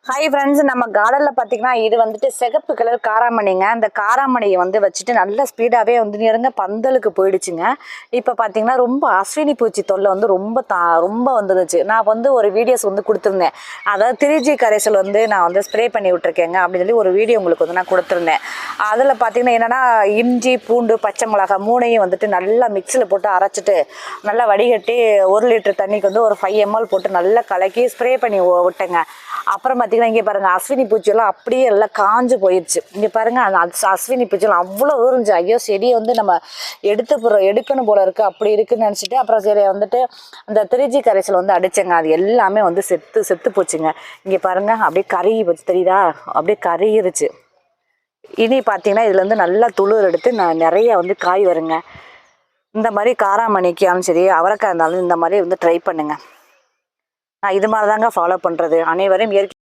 Hi friends, நம்ம கார்டனில் பார்த்தீங்கன்னா இது வந்துட்டு சிகப்பு கலர் காராமணிங்க. அந்த காராமணியை வந்து வச்சுட்டு நல்ல ஸ்பீடாகவே வந்து நெருங்க பந்தலுக்கு போயிடுச்சுங்க. இப்போ பார்த்தீங்கன்னா ரொம்ப அஸ்வினி பூச்சி தொல்லை வந்து ரொம்ப வந்துருச்சு. நான் வந்து ஒரு வீடியோஸ் வந்து கொடுத்துருந்தேன். அதாவது 3G கரைசல் வந்து நான் வந்து ஸ்ப்ரே பண்ணி விட்டுருக்கேங்க அப்படின்னு சொல்லி ஒரு வீடியோ உங்களுக்கு வந்து நான் கொடுத்துருந்தேன். அதில் பார்த்தீங்கன்னா என்னென்னா இஞ்சி பூண்டு பச்சை மிளகாய் மூணையும் வந்துட்டு நல்லா மிக்சியில் போட்டு அரைச்சிட்டு நல்லா வடிகட்டி 1 லிட்டர் தண்ணிக்கு வந்து ஒரு 5 ml போட்டு நல்லா கலக்கி ஸ்ப்ரே பண்ணி விட்டேங்க. அப்புறம் பார்த்தீங்கன்னா இங்கே பாருங்கள் அஸ்வினி பூச்சியெல்லாம் அப்படியே எல்லாம் காஞ்சு போயிடுச்சு. இங்கே பாருங்கள் அந்த அஸ்வினி பூச்சியெல்லாம் அவ்வளோ இருந்துச்சு. ஐயோ செடியை வந்து நம்ம எடுக்கணும் போல இருக்குது அப்படி இருக்குன்னு நினச்சிட்டு அப்புறம் சரி வந்துட்டு அந்த 3G கரைசல் வந்து அடித்தேங்க. அது எல்லாமே வந்து செத்து போச்சுங்க. இங்கே பாருங்கள் அப்படியே கருகி போச்சு, தெரியுதா? அப்படியே கருகிருச்சு. இனி பார்த்தீங்கன்னா இதில் வந்து நல்லா துளிர் எடுத்து நான் நிறைய வந்து காய் வருங்க. இந்த மாதிரி காராமணிக்காலும் சரி அவரைக்காய் இருந்தாலும் இந்த மாதிரி வந்து ட்ரை பண்ணுங்கள். நான் இது மாதிரி தாங்க ஃபாலோ பண்ணுறது. அனைவரும்